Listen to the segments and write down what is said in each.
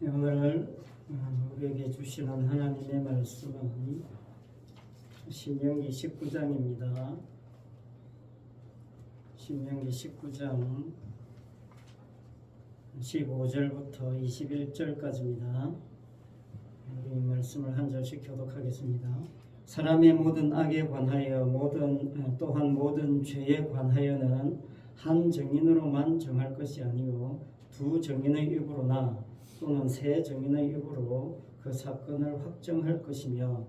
오늘 우리에게 주시는 하나님의 말씀은 신명기 19장입니다. 신명기 19장 15절부터 21절까지입니다. 우리 말씀을 한 절씩 교독하겠습니다. 사람의 모든 악에 관하여 또한 모든 죄에 관하여는 한 증인으로만 정할 것이 아니요 두 증인의 입으로나 또는 세 증인의 입으로 그 사건을 확정할 것이며,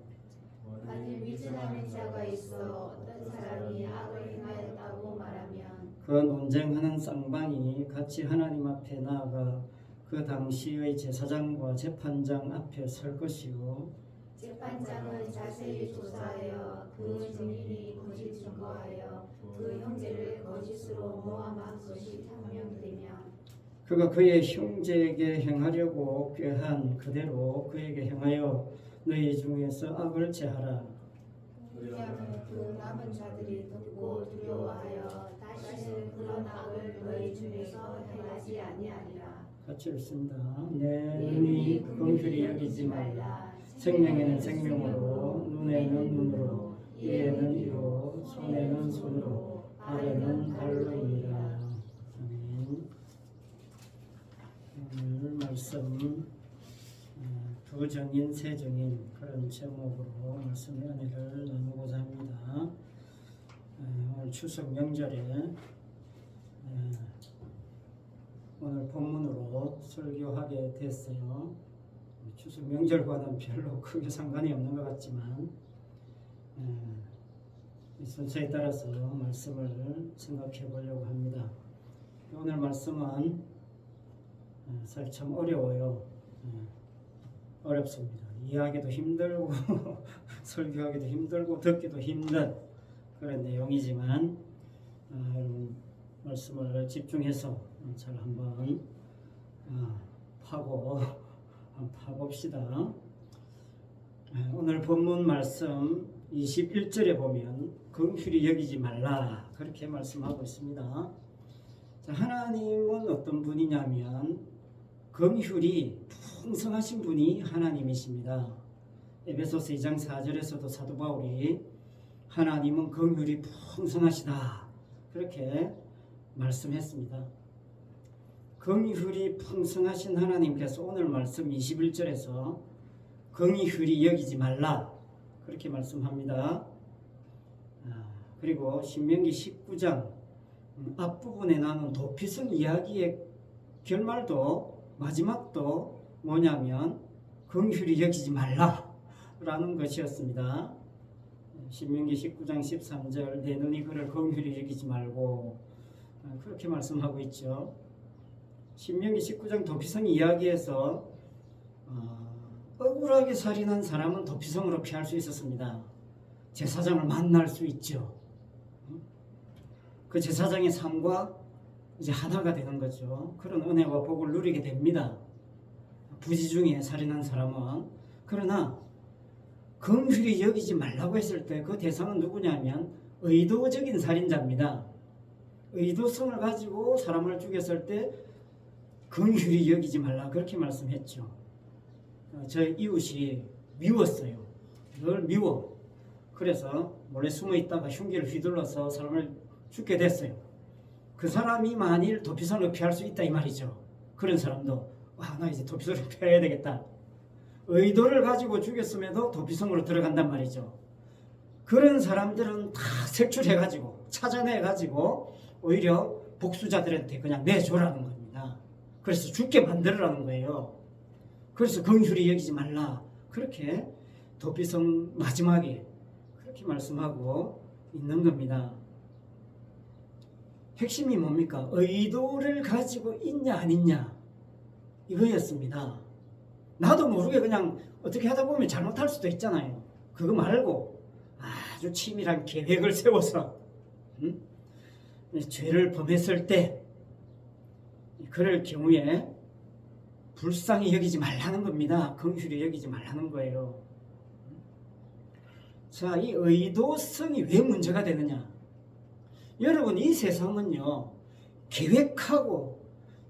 만일 위증하는 자가 있어 어떤 사람이 악을 행하였다고 말하면 그 논쟁하는 쌍방이 같이 하나님 앞에 나아가 그 당시의 제사장과 재판장 앞에 설 것이요 재판장은 자세히 조사하여 그 증인이 거짓 증거하여 그 형제를 거짓으로 모함한 것이 판명되면 그가 그의 형제에게 행하려고 꾀한 그대로 그에게 행하여 너희 중에서 악을 제하라. 그리하면 그 남은 자들이 듣고 두려워하여 다시는 그런 악을 너희 중에서 행하지 아니하리라. 같이 읽습니다. 내 눈이 긍휼히 여기지 말라. 생명에는 생명으로, 눈에는 눈으로, 이에는 이로, 손에는 손으로, 발에는 발로이니라. 아멘. 오늘 말씀 두 증인, 세 증인 그런 제목으로 말씀의 은혜를 나누고자 합니다. 오늘 추석 명절에 오늘 본문으로 설교하게 됐어요. 추석 명절과는 별로 크게 상관이 없는 것 같지만 순서에 따라서 말씀을 생각해 보려고 합니다. 오늘 말씀은 사실 참 어려워요. 어렵습니다. 이해하기도 힘들고 설교하기도 힘들고 듣기도 힘든 그런 내용이지만 여러분 말씀을 집중해서 잘 한번 파봅시다. 오늘 본문 말씀 21절에 보면 긍휼히 여기지 말라 그렇게 말씀하고 있습니다. 자, 하나님은 어떤 분이냐면 긍휼이 풍성하신 분이 하나님이십니다. 에베소서 2장 4절에서도 사도 바울이 하나님은 긍휼이 풍성하시다 그렇게 말씀했습니다. 긍휼이 풍성하신 하나님께서 오늘 말씀 21절에서 긍휼히 여기지 말라 그렇게 말씀합니다. 그리고 신명기 19장 앞부분에 나오는 도피성 이야기의 결말도 마지막도 뭐냐면 긍휼히 여기지 말라라는 것이었습니다. 신명기 19장 13절 내 눈이 그를 긍휼히 여기지 말고 그렇게 말씀하고 있죠. 신명기 19장 도피성 이야기에서 억울하게 살인한 사람은 도피성으로 피할 수 있었습니다. 제사장을 만날 수 있죠. 그 제사장의 삶과 이제 하나가 되는 거죠. 그런 은혜와 복을 누리게 됩니다. 부지 중에 살인한 사람은. 그러나 긍휼히 여기지 말라고 했을 때 그 대상은 누구냐면 의도적인 살인자입니다. 의도성을 가지고 사람을 죽였을 때 긍휼히 여기지 말라 그렇게 말씀했죠. 저희 이웃이 미웠어요. 늘 미워. 그래서 몰래 숨어 있다가 흉기를 휘둘러서 사람을 죽게 됐어요. 그 사람이 만일 도피성으로 피할 수 있다 이 말이죠. 그런 사람도 나 이제 도피성으로 피해야 되겠다. 의도를 가지고 죽였음에도 도피성으로 들어간단 말이죠. 그런 사람들은 다 색출해가지고 찾아내가지고 오히려 복수자들한테 그냥 내줘라는 겁니다. 그래서 죽게 만들으라는 거예요. 그래서 긍휼히 여기지 말라 그렇게 도피성 마지막에 그렇게 말씀하고 있는 겁니다. 핵심이 뭡니까? 의도를 가지고 있냐 안 있냐 이거였습니다. 나도 모르게 그냥 어떻게 하다 보면 잘못할 수도 있잖아요. 그거 말고 아주 치밀한 계획을 세워서 죄를 범했을 때 그럴 경우에 불쌍히 여기지 말라는 겁니다. 긍휼히 여기지 말라는 거예요. 자, 이 의도성이 왜 문제가 되느냐? 여러분 이 세상은요 계획하고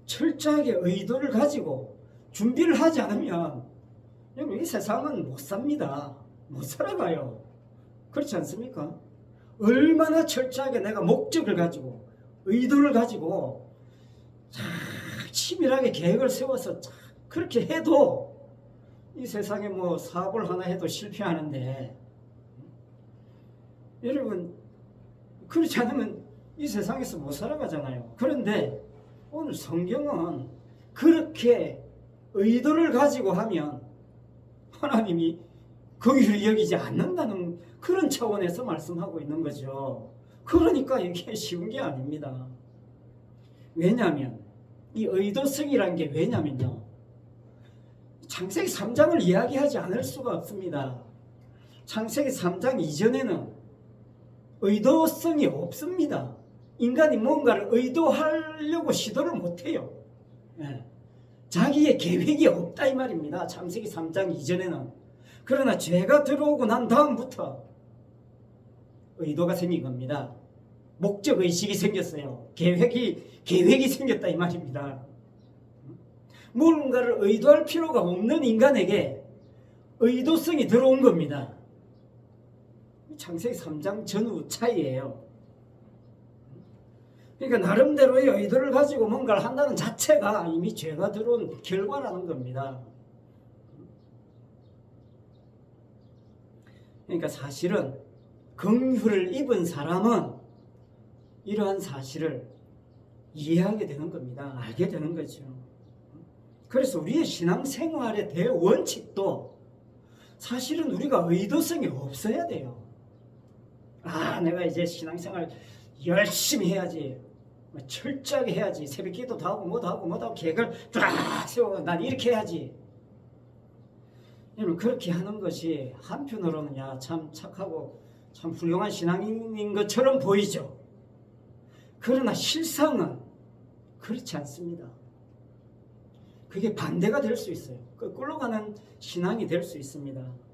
철저하게 의도를 가지고 준비를 하지 않으면 여러분 이 세상은 못 삽니다. 못 살아가요. 그렇지 않습니까? 얼마나 철저하게 내가 목적을 가지고 의도를 가지고 치밀하게 계획을 세워서 그렇게 해도 이 세상에 뭐 사업을 하나 해도 실패하는데 여러분 그렇지 않으면 이 세상에서 못 살아가잖아요. 그런데 오늘 성경은 그렇게 의도를 가지고 하면 하나님이 긍휼히 여기지 않는다는 그런 차원에서 말씀하고 있는 거죠. 그러니까 이게 쉬운 게 아닙니다. 왜냐하면 이 의도성이라는 게 왜냐면요. 창세기 3장을 이야기하지 않을 수가 없습니다. 창세기 3장 이전에는 의도성이 없습니다. 인간이 뭔가를 의도하려고 시도를 못해요. 네. 자기의 계획이 없다 이 말입니다. 창세기 3장 이전에는. 그러나 죄가 들어오고 난 다음부터 의도가 생긴 겁니다. 목적의식이 생겼어요. 계획이 생겼다 이 말입니다. 뭔가를 의도할 필요가 없는 인간에게 의도성이 들어온 겁니다. 창세기 3장 전후 차이예요. 그러니까 나름대로의 의도를 가지고 뭔가를 한다는 자체가 이미 죄가 들어온 결과라는 겁니다. 그러니까 사실은 긍휼을 입은 사람은 이러한 사실을 이해하게 되는 겁니다. 알게 되는 거죠. 그래서 우리의 신앙생활의 대원칙도 사실은 우리가 의도성이 없어야 돼요. 내가 이제 신앙생활 열심히 해야지, 철저하게 해야지, 새벽 기도도 하고 뭐도 하고 계획을 쫙 세우고 난 이렇게 해야지. 여러분 그렇게 하는 것이 한편으로는 참 착하고 참 훌륭한 신앙인 것처럼 보이죠. 그러나 실상은 그렇지 않습니다. 그게 반대가 될 수 있어요. 끌고 가는 신앙이 될 수 있습니다.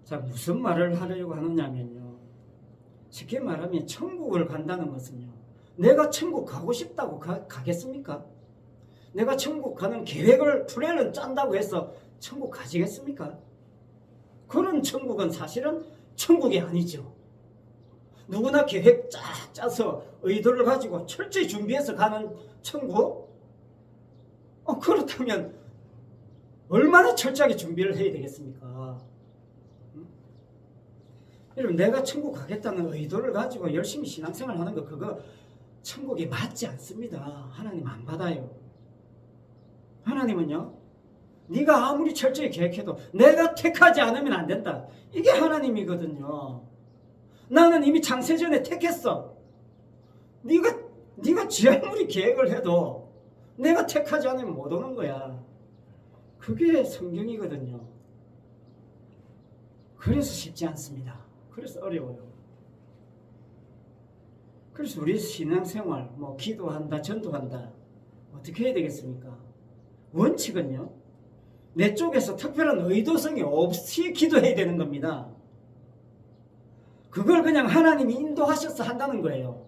자, 무슨 말을 하려고 하느냐면요. 쉽게 말하면 천국을 간다는 것은요. 내가 천국 가고 싶다고 가겠습니까? 내가 천국 가는 플랜을 짠다고 해서 천국 가지겠습니까? 그런 천국은 사실은 천국이 아니죠. 누구나 계획 짜서 의도를 가지고 철저히 준비해서 가는 천국? 그렇다면 얼마나 철저하게 준비를 해야 되겠습니까? 여러분 내가 천국 가겠다는 의도를 가지고 열심히 신앙생활 하는 거 그거 천국에 맞지 않습니다. 하나님 안 받아요. 하나님은요. 네가 아무리 철저히 계획해도 내가 택하지 않으면 안 된다. 이게 하나님이거든요. 나는 이미 창세전에 택했어. 네가 지 아무리 계획을 해도 내가 택하지 않으면 못 오는 거야. 그게 성경이거든요. 그래서 쉽지 않습니다. 그래서 어려워요. 그래서 우리 신앙생활 기도한다 전도한다 어떻게 해야 되겠습니까? 원칙은요. 내 쪽에서 특별한 의도성이 없이 기도해야 되는 겁니다. 그걸 그냥 하나님이 인도하셔서 한다는 거예요.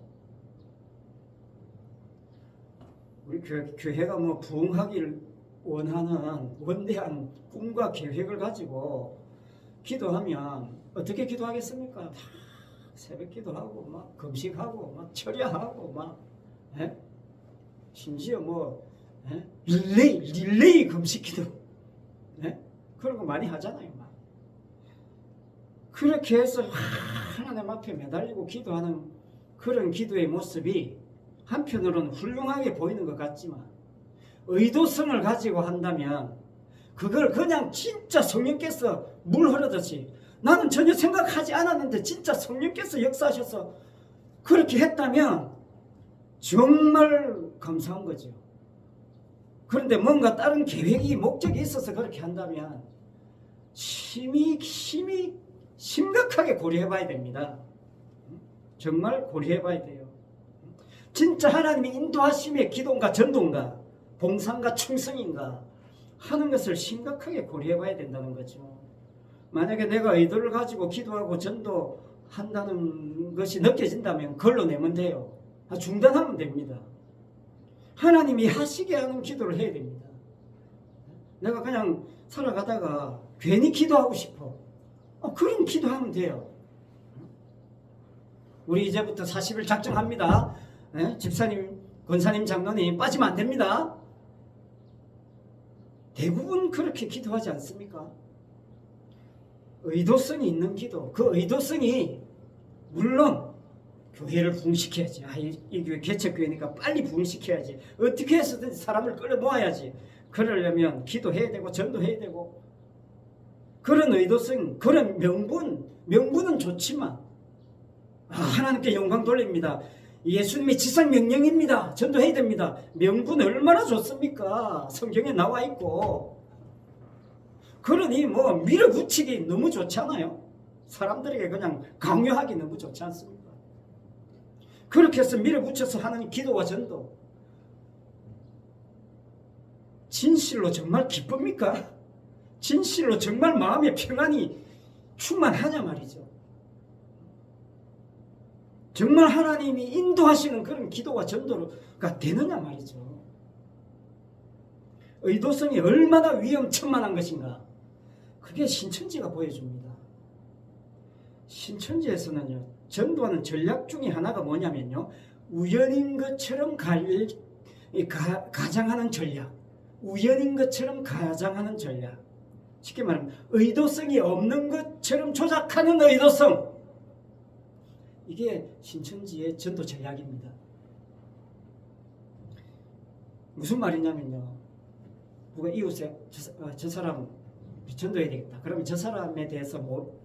우리 교회가 부흥하기를 원하는 원대한 꿈과 계획을 가지고 기도하면 어떻게 기도하겠습니까? 새벽 기도하고 금식하고 철야하고 심지어 릴레이 금식 기도 그런 거 많이 하잖아요. 그렇게 해서 하나님 앞에 매달리고 기도하는 그런 기도의 모습이 한편으로는 훌륭하게 보이는 것 같지만 의도성을 가지고 한다면 그걸 그냥 진짜 성령께서 물 흐르듯이 나는 전혀 생각하지 않았는데 진짜 성령께서 역사하셔서 그렇게 했다면 정말 감사한 거죠. 그런데 뭔가 다른 계획이 목적이 있어서 그렇게 한다면 심각하게 고려해 봐야 됩니다. 정말 고려해 봐야 돼요. 진짜 하나님이 인도하심의 기도인가 전도인가 봉사인가 충성인가 하는 것을 심각하게 고려해 봐야 된다는 거죠. 만약에 내가 의도를 가지고 기도하고 전도한다는 것이 느껴진다면 걸러내면 돼요. 중단하면 됩니다. 하나님이 하시게 하는 기도를 해야 됩니다. 내가 그냥 살아가다가 괜히 기도하고 싶어. 그럼 기도하면 돼요. 우리 이제부터 40일 작정합니다. 집사님, 권사님, 장로님 빠지면 안 됩니다. 대부분 그렇게 기도하지 않습니까? 의도성이 있는 기도. 그 의도성이 물론 교회를 부흥시켜야지. 이 교회 개척교회니까 빨리 부흥시켜야지. 어떻게 해서든지 사람을 끌어 모아야지. 그러려면 기도해야 되고 전도해야 되고 그런 의도성, 그런 명분은 좋지만 하나님께 영광 돌립니다. 예수님의 지상 명령입니다. 전도해야 됩니다. 명분 얼마나 좋습니까? 성경에 나와 있고. 그러니 밀어붙이기 너무 좋잖아요. 사람들에게 그냥 강요하기 너무 좋지 않습니까? 그렇게 해서 밀어붙여서 하는 기도와 전도 진실로 정말 기쁩니까? 진실로 정말 마음의 평안이 충만하냐 말이죠. 정말 하나님이 인도하시는 그런 기도와 전도가 되느냐 말이죠. 의도성이 얼마나 위험천만한 것인가. 그게 신천지가 보여줍니다. 신천지에서는요, 전도하는 전략 중에 하나가 뭐냐면요, 우연인 것처럼 가장하는 전략. 우연인 것처럼 가장하는 전략. 쉽게 말하면 의도성이 없는 것처럼 조작하는 의도성. 이게 신천지의 전도 전략입니다. 무슨 말이냐면요, 누가 이웃에 저 사람 전도해야 되겠다. 그러면 저 사람에 대해서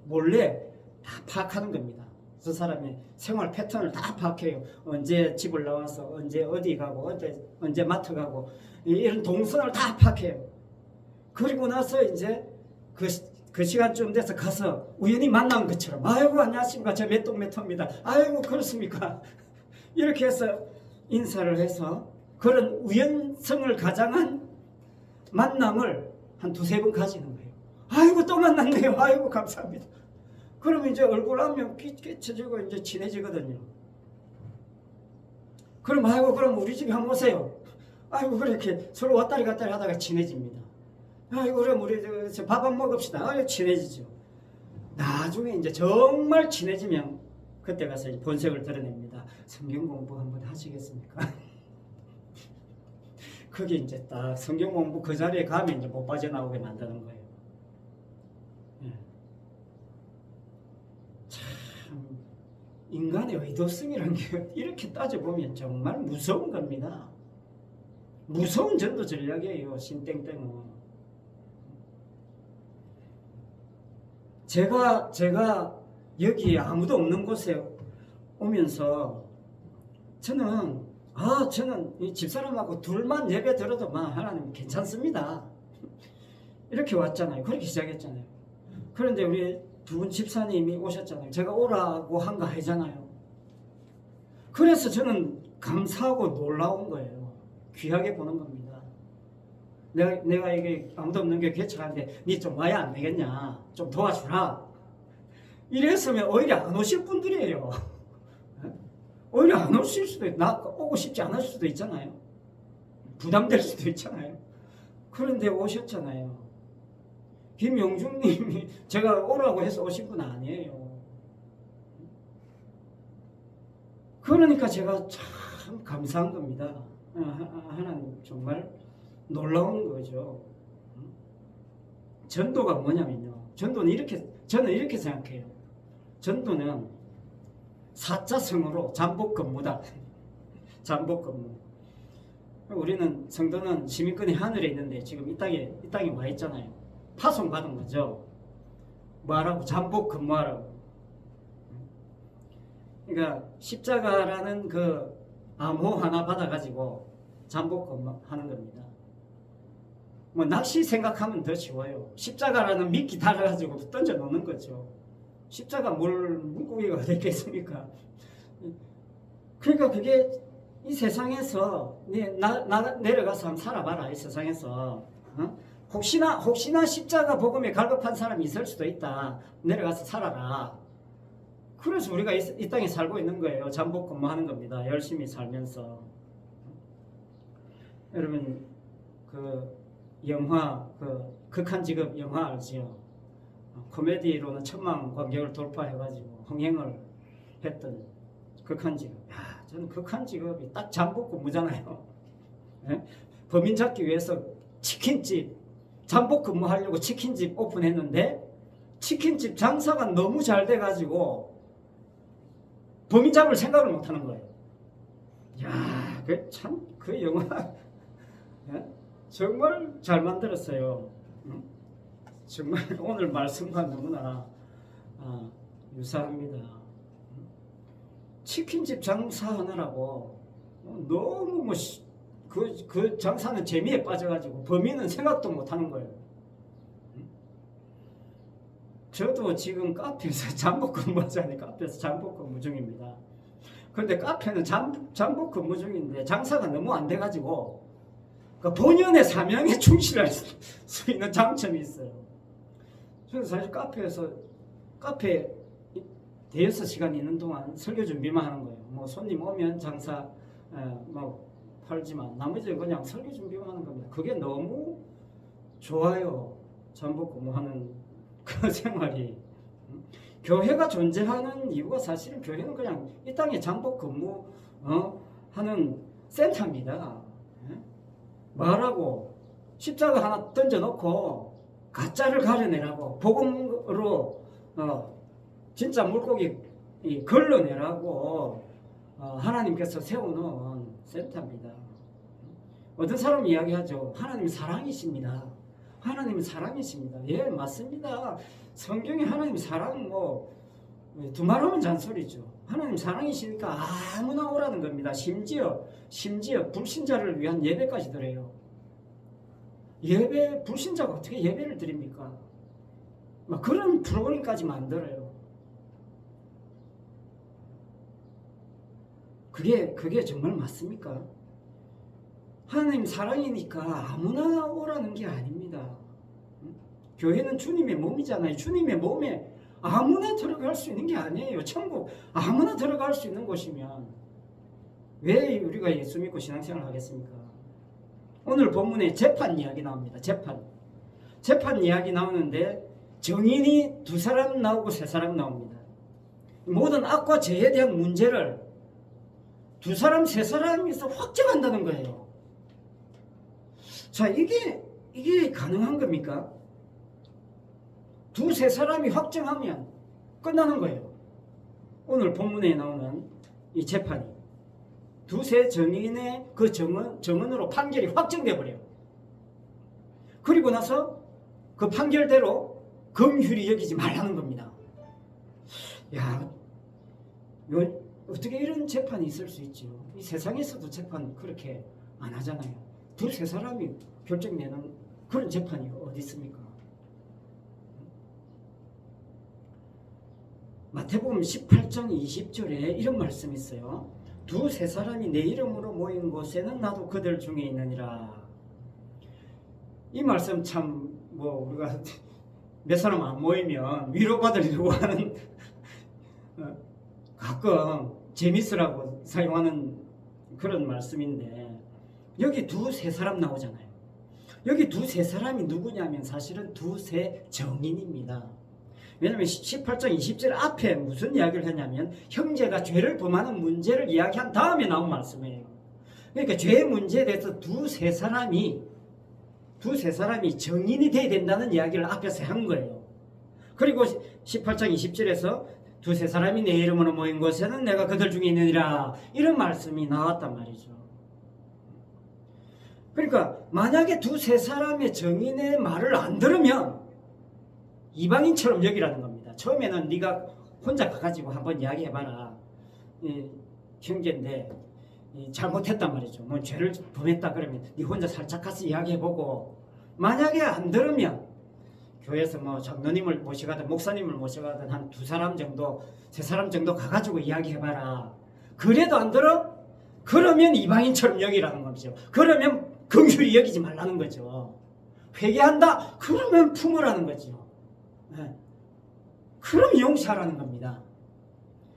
몰래 다 파악하는 겁니다. 저 사람의 생활 패턴을 다 파악해요. 언제 집을 나와서 언제 어디 가고 언제 마트 가고 이런 동선을 다 파악해요. 그리고 나서 이제 그 시간쯤 돼서 가서 우연히 만난 것처럼 아이고 안녕하십니까 저 몇 동 몇 호입니다. 아이고 그렇습니까. 이렇게 해서 인사를 해서 그런 우연성을 가장한 만남을 한 두세 번 가지는 거예요. 아이고 또 만났네요. 아이고 감사합니다. 그러면 이제 얼굴 한면 끼쳐지고 이제 친해지거든요. 그럼 아이고 그럼 우리 집에 한번 오세요. 아이고 그렇게 서로 왔다리 갔다리 하다가 친해집니다. 아이고 그럼 우리 밥 한 먹읍시다. 아이고 친해지죠. 나중에 이제 정말 친해지면 그때 가서 이제 본색을 드러냅니다. 성경 공부 한번 하시겠습니까? 그게 이제 딱 성경 공부 그 자리에 가면 이제 못 빠져나오게 만드는 거예요. 참 인간의 의도성이라는 게 이렇게 따져보면 정말 무서운 겁니다. 무서운 전도 전략이에요. 신땡땡은. 제가 여기 아무도 없는 곳에 오면서 저는 이 집사람하고 둘만 예배 드려도 하나님 괜찮습니다. 이렇게 왔잖아요. 그렇게 시작했잖아요. 그런데 우리 두 분 집사님이 오셨잖아요. 제가 오라고 한 거 아니잖아요. 그래서 저는 감사하고 놀라운 거예요. 귀하게 보는 겁니다. 내가 이게 아무도 없는 게 개척하는데 니 좀 와야 안 되겠냐, 좀 도와주라. 이랬으면 오히려 안 오실 분들이에요. 오히려 안 오실 수도 오고 싶지 않을 수도 있잖아요. 부담될 수도 있잖아요. 그런데 오셨잖아요. 김용중님이 제가 오라고 해서 오신 분 아니에요. 그러니까 제가 참 감사한 겁니다. 하나님 정말 놀라운 거죠. 전도가 뭐냐면요, 전도는 저는 이렇게 생각해요. 전도는 사자성어로 잠복근무다. 잠복근무. 우리는 성도는 시민권이 하늘에 있는데 지금 이 땅에 와 있잖아요. 파송받은 거죠. 뭐하라고? 잠복근무하라고. 그러니까 십자가라는 그 암호 하나 받아가지고 잠복근무하는 겁니다. 낚시 생각하면 더 쉬워요. 십자가라는 미끼 달아가지고 던져 놓는 거죠. 십자가 뭘 물고기가 되겠습니까? 그러니까 그게 이 세상에서 내려가서 한번 살아봐라. 이 세상에서 혹시나 십자가 복음에 갈급한 사람이 있을 수도 있다. 내려가서 살아라. 그래서 우리가 이 땅에 살고 있는 거예요. 잠복 근무하는 겁니다. 열심히 살면서. 여러분 그 영화 극한 직업 영화 알지요? 코미디로는 1,000만 관객을 돌파해가지고 흥행을 했던 극한 직업. 야, 저는 극한 직업이 딱 잠복 근무잖아요. 예? 범인 잡기 위해서 치킨집 잠복 근무하려고 치킨집 오픈했는데 치킨집 장사가 너무 잘 돼가지고 범인 잡을 생각을 못하는 거예요. 야, 그 영화 예? 정말 잘 만들었어요. 정말 오늘 말씀과 너무나 유사합니다. 치킨집 장사하느라고 너무 그 장사는 재미에 빠져가지고 범인은 생각도 못하는 거예요. 저도 지금 카페에서 잠복 근무하자니 카페에서 잠복 근무 중입니다. 그런데 카페는 잠복 근무 중인데 장사가 너무 안 돼가지고 그 본연의 사명에 충실할 수 있는 장점이 있어요. 저는 사실 카페에 대여섯 시간 있는 동안 설교 준비만 하는 거예요. 뭐 손님 오면 장사 뭐 팔지만 나머지는 그냥 설교 준비만 하는 겁니다. 그게 너무 좋아요. 잠복 근무하는 그 생활이. 교회가 존재하는 이유가 사실은 교회는 그냥 이 땅에 잠복 근무 하는 센터입니다. 말하고 십자가 하나 던져놓고 가짜를 가려내라고 복음으로 진짜 물고기 걸러내라고 하나님께서 세워놓은 센터입니다. 어떤 사람이 이야기하죠. 하나님 사랑이십니다. 하나님은 사랑이십니다. 예, 맞습니다. 성경에 하나님 사랑 두말하면 잔소리죠. 하나님 사랑이시니까 아무나 오라는 겁니다. 심지어 불신자를 위한 예배까지 드려요. 불신자가 어떻게 예배를 드립니까? 막 그런 프로그램까지 만들어요. 그게 정말 맞습니까? 하나님 사랑이니까 아무나 오라는 게 아닙니다. 교회는 주님의 몸이잖아요. 주님의 몸에 아무나 들어갈 수 있는 게 아니에요. 천국 아무나 들어갈 수 있는 곳이면 왜 우리가 예수 믿고 신앙생활을 하겠습니까? 오늘 본문에 재판 이야기 나옵니다. 재판 이야기 나오는데 정인이 2사람 나오고 3사람 나옵니다. 모든 악과 죄에 대한 문제를 2사람, 3사람에서 확정한다는 거예요. 자, 이게 가능한 겁니까? 2-3사람이 확정하면 끝나는 거예요. 오늘 본문에 나오는 이 재판이 2-3 정인의 그 정언으로 판결이 확정돼 버려요. 그리고 나서 그 판결대로 긍휼히 여기지 말라는 겁니다. 야, 어떻게 이런 재판이 있을 수 있죠? 이 세상에서도 재판 그렇게 안 하잖아요. 2-3사람이 결정내는 그런 재판이 어디 있습니까? 마태복음 18장 20절에 이런 말씀이 있어요. 2-3사람이 내 이름으로 모인 곳에는 나도 그들 중에 있느니라. 이 말씀 참 우리가 몇 사람 안 모이면 위로받으려고 하는 가끔 재밌으라고 사용하는 그런 말씀인데 여기 2-3사람 나오잖아요. 여기 2-3사람이 누구냐면 사실은 2-3 정인입니다. 왜냐하면 18장 20절 앞에 무슨 이야기를 했냐면 형제가 죄를 범하는 문제를 이야기한 다음에 나온 말씀이에요. 그러니까 죄의 문제에 대해서 2-3사람이 정인이 돼야 된다는 이야기를 앞에서 한 거예요. 그리고 18장 20절에서 2-3사람이 내 이름으로 모인 곳에는 내가 그들 중에 있느니라 이런 말씀이 나왔단 말이죠. 그러니까 만약에 2-3사람의 정인의 말을 안 들으면 이방인처럼 여기라는 겁니다. 처음에는 네가 혼자 가가지고 한번 이야기해봐라. 형제인데 잘못했단 말이죠. 뭐 죄를 범했다 그러면 네 혼자 살짝 가서 이야기해보고 만약에 안 들으면 교회에서 장로님을 모셔가든 목사님을 모셔가든 한 2사람 정도 3사람 정도 가가지고 이야기해봐라. 그래도 안 들어? 그러면 이방인처럼 여기라는 거죠. 그러면 긍휼히 여기지 말라는 거죠. 회개한다? 그러면 품으라는 거죠. 네. 그럼 용서하라는 겁니다.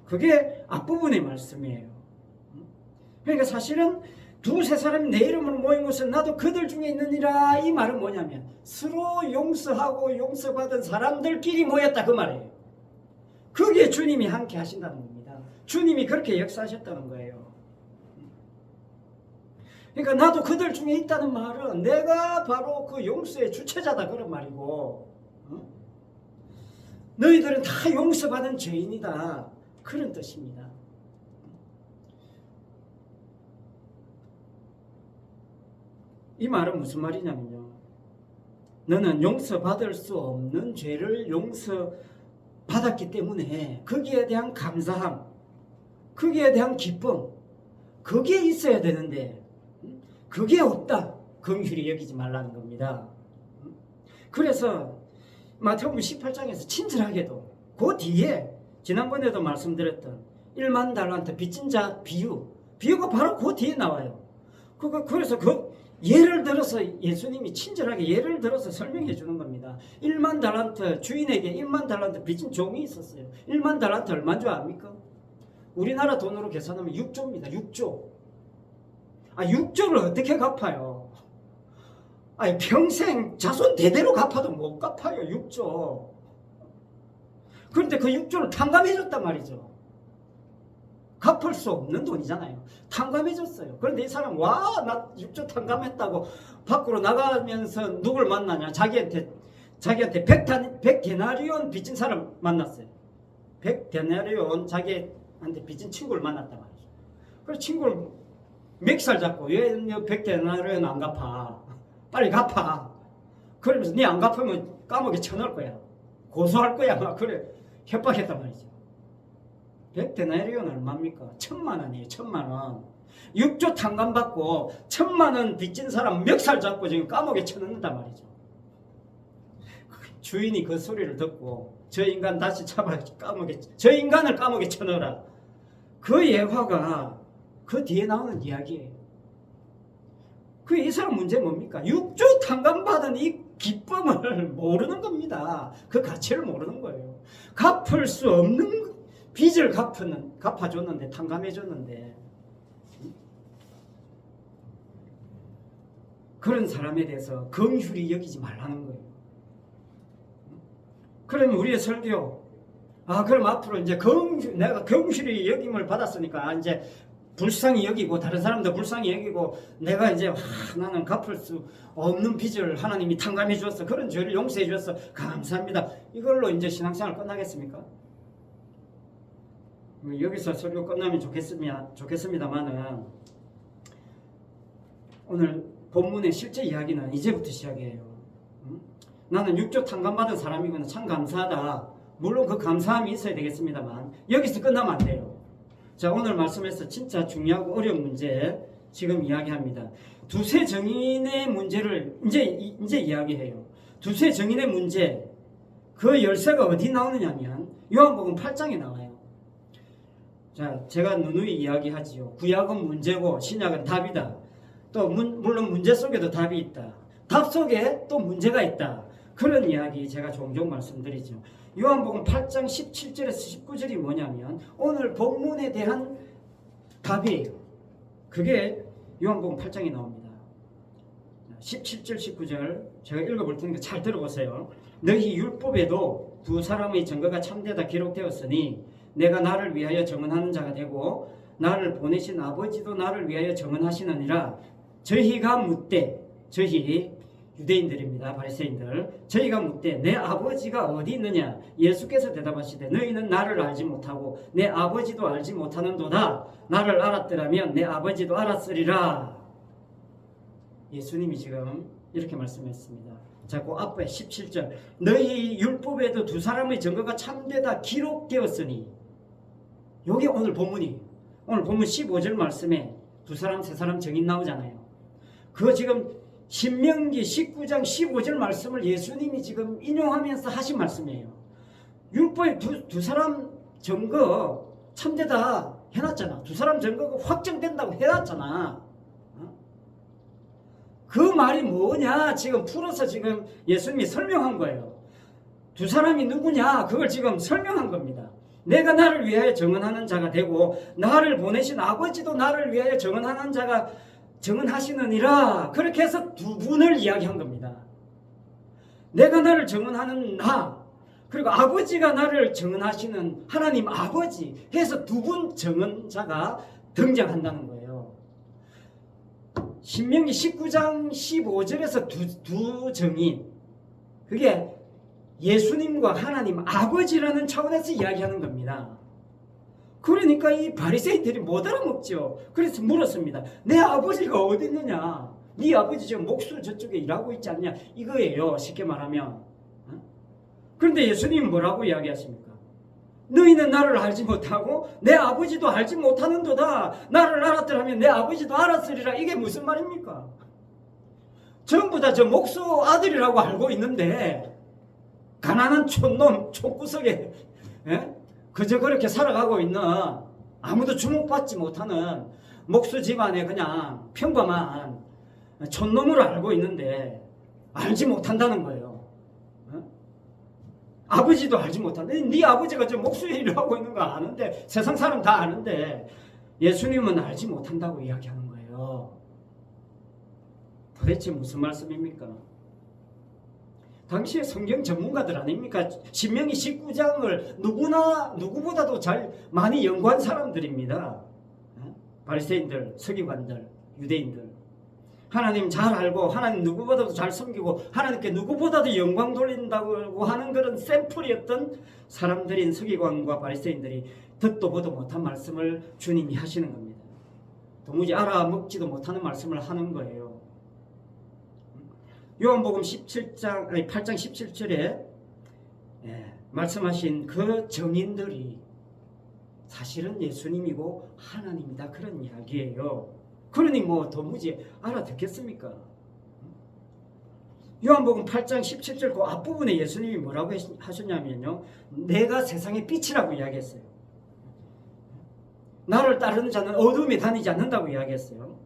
그게 앞부분의 말씀이에요. 그러니까 사실은 두세 사람이 내 이름으로 모인 곳은 나도 그들 중에 있느니라. 이 말은 뭐냐면 서로 용서하고 용서받은 사람들끼리 모였다 그 말이에요. 거기에 주님이 함께 하신다는 겁니다. 주님이 그렇게 역사하셨다는 거예요. 그러니까 나도 그들 중에 있다는 말은 내가 바로 그 용서의 주체자다 그런 말이고, 너희들은 다 용서받은 죄인이다 그런 뜻입니다. 이 말은 무슨 말이냐면요, 너는 용서받을 수 없는 죄를 용서받았기 때문에 거기에 대한 감사함, 거기에 대한 기쁨, 그게 있어야 되는데 그게 없다, 긍휼히 여기지 말라는 겁니다. 그래서 마태복음 18장에서 친절하게도 그 뒤에 지난번에도 말씀드렸던 1만 달란트 빚진 자 비유가 바로 그 뒤에 나와요. 그래서 그 예를 들어서 예수님이 친절하게 예를 들어서 설명해 주는 겁니다. 1만 달란트 주인에게 1만 달란트 빚진 종이 있었어요. 1만 달란트 얼마인 줄 압니까? 우리나라 돈으로 계산하면 6조입니다. 6조. 6조를 어떻게 갚아요? 평생 자손 대대로 갚아도 못 갚아요. 6조. 그런데 그 6조를 탕감해줬단 말이죠. 갚을 수 없는 돈이잖아요. 탕감해줬어요. 그런데 이 사람 나 6조 탕감했다고 밖으로 나가면서 누굴 만나냐? 자기한테 100데나리온 빚진 사람 만났어요. 100데나리온 자기한테 빚진 친구를 만났단 말이죠. 그래서 친구를 멱살 잡고 왜 100데나리온 안 갚아? 빨리 갚아. 그러면서 네 안 갚으면 감옥에 쳐넣을 거야. 고소할 거야. 막 그래 협박했단 말이죠. 100데나리온 얼마입니까? 1000만 원이에요. 1000만 원. 6조 탕감받고 1000만 원 빚진 사람 멱살 잡고 지금 감옥에 쳐넣는단 말이죠. 주인이 그 소리를 듣고 저 인간 다시 잡아 저 인간을 감옥에 쳐넣어라. 그 예화가 그 뒤에 나오는 이야기예요. 이 사람 문제 뭡니까? 6조 탕감받은 이 기쁨을 모르는 겁니다. 그 가치를 모르는 거예요. 갚을 수 없는 빚을 갚아줬는데, 탕감해줬는데, 그런 사람에 대해서 긍휼히 여기지 말라는 거예요. 그러면 우리의 설교, 그럼 앞으로 이제 내가 긍휼히 여김을 받았으니까 이제 불쌍히 여기고 다른 사람도 불쌍히 여기고 내가 이제 나는 갚을 수 없는 빚을 하나님이 탕감해 주었어. 그런 죄를 용서해 주었어. 감사합니다. 이걸로 이제 신앙생활 끝나겠습니까? 여기서 설교 끝나면 좋겠습니다만은 오늘 본문의 실제 이야기는 이제부터 시작이에요. 나는 6조 탕감받은 사람이구나. 참 감사하다. 물론 그 감사함이 있어야 되겠습니다만 여기서 끝나면 안 돼요. 자, 오늘 말씀에서 진짜 중요하고 어려운 문제 지금 이야기합니다. 두세 증인의 문제를 이제 이야기해요. 두세 증인의 문제, 그 열쇠가 어디 나오느냐면 요한복음 8장에 나와요. 자, 제가 누누이 이야기하지요. 구약은 문제고 신약은 답이다. 또 물론 문제 속에도 답이 있다. 답 속에 또 문제가 있다. 그런 이야기 제가 종종 말씀드리죠. 요한복음 8장 17절에서 19절이 뭐냐면 오늘 본문에 대한 답이에요. 그게 요한복음 8장에 나옵니다. 17절 19절 제가 읽어볼 테니까 잘 들어보세요. 너희 율법에도 두 사람의 증거가 참되다 기록되었으니 내가 나를 위하여 증언하는 자가 되고 나를 보내신 아버지도 나를 위하여 증언하시느니라. 저희가 묻되, 저희 유대인들입니다. 바리새인들. 저희가 묻되 내 아버지가 어디 있느냐? 예수께서 대답하시되 너희는 나를 알지 못하고 내 아버지도 알지 못하는도다. 나를 알았더라면 내 아버지도 알았으리라. 예수님이 지금 이렇게 말씀했습니다. 자, 그 앞에 17절 너희 율법에도 두 사람의 증거가 참되다 기록되었으니, 여기 오늘 본문이 오늘 본문 15절 말씀에 두 사람 세 사람 증인 나오잖아요. 그거 지금 신명기 19장 15절 말씀을 예수님이 지금 인용하면서 하신 말씀이에요. 율법에 두 사람 증거 참되다 해놨잖아. 두 사람 증거가 확정된다고 해놨잖아. 그 말이 뭐냐 지금 풀어서 지금 예수님이 설명한 거예요. 두 사람이 누구냐 그걸 지금 설명한 겁니다. 내가 나를 위하여 증언하는 자가 되고 나를 보내신 아버지도 나를 위하여 증언하는 자가 정언하시느니라. 그렇게 해서 두 분을 이야기한 겁니다. 내가 나를 정언하는 나, 그리고 아버지가 나를 정언하시는 하나님 아버지 해서 두 분 정언자가 등장한다는 거예요. 신명기 19장 15절에서 두 정인, 그게 예수님과 하나님 아버지라는 차원에서 이야기하는 겁니다. 그러니까 이 바리새인들이 못 알아먹죠. 그래서 물었습니다. 내 아버지가 어디 있느냐? 네 아버지 지금 목수 저쪽에 일하고 있지 않냐? 이거예요, 쉽게 말하면. 그런데 예수님은 뭐라고 이야기하십니까? 너희는 나를 알지 못하고 내 아버지도 알지 못하는도다. 나를 알았더라면 내 아버지도 알았으리라. 이게 무슨 말입니까? 전부 다 저 목수 아들이라고 알고 있는데 가난한 촌놈 촌구석에 그저 그렇게 살아가고 있는 아무도 주목받지 못하는 목수 집안에 그냥 평범한 촌놈으로 알고 있는데 알지 못한다는 거예요. 아버지도 알지 못한다. 네 아버지가 저 목수 일을 하고 있는 거 아는데, 세상 사람 다 아는데 예수님은 알지 못한다고 이야기하는 거예요. 도대체 무슨 말씀입니까? 당시에 성경 전문가들 아닙니까? 신명기 19장을 누구보다도 잘 많이 연구한 사람들입니다. 바리새인들, 서기관들, 유대인들. 하나님 잘 알고 하나님 누구보다도 잘 섬기고 하나님께 누구보다도 영광 돌린다고 하는 그런 샘플이었던 사람들인 서기관과 바리새인들이 듣도 보도 못한 말씀을 주님이 하시는 겁니다. 도무지 알아먹지도 못하는 말씀을 하는 거예요. 요한복음 8장 17절에 말씀하신 그 정인들이 사실은 예수님이고 하나님이다, 그런 이야기예요. 그러니 뭐 도무지 알아듣겠습니까? 요한복음 8장 17절 그 앞부분에 예수님이 뭐라고 하셨냐면요, 내가 세상의 빛이라고 이야기했어요. 나를 따르는 자는 어둠에 다니지 않는다고 이야기했어요.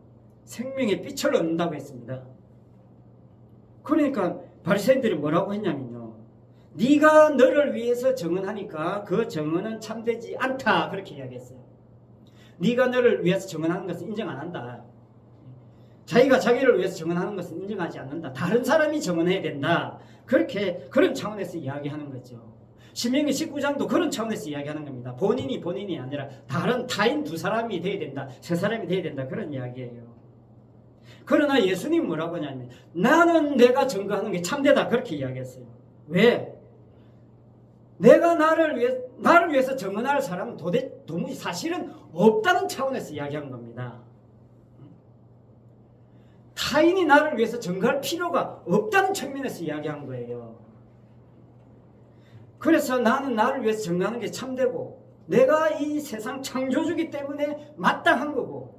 생명의 빛을 얻는다고 했습니다. 그러니까 바리새인들이 뭐라고 했냐면요, 네가 너를 위해서 정언하니까 그 정언은 참되지 않다, 그렇게 이야기했어요. 네가 너를 위해서 정언하는 것은 인정 안 한다. 자기가 자기를 위해서 정언하는 것은 인정하지 않는다. 다른 사람이 정언해야 된다. 그런 차원에서 이야기하는 거죠. 신명기 19장도 그런 차원에서 이야기하는 겁니다. 본인이 아니라 다른 타인 두 사람이 돼야 된다. 세 사람이 돼야 된다. 그런 이야기예요. 그러나 예수님 뭐라고 하냐면 나는 내가 증거하는 게 참되다, 그렇게 이야기했어요. 왜? 내가 나를 위해서 정언할 사람은 도무지 사실은 없다는 차원에서 이야기한 겁니다. 타인이 나를 위해서 증거할 필요가 없다는 측면에서 이야기한 거예요. 그래서 나는 나를 위해서 증거하는 게 참되고 내가 이 세상 창조주기 때문에 마땅한 거고,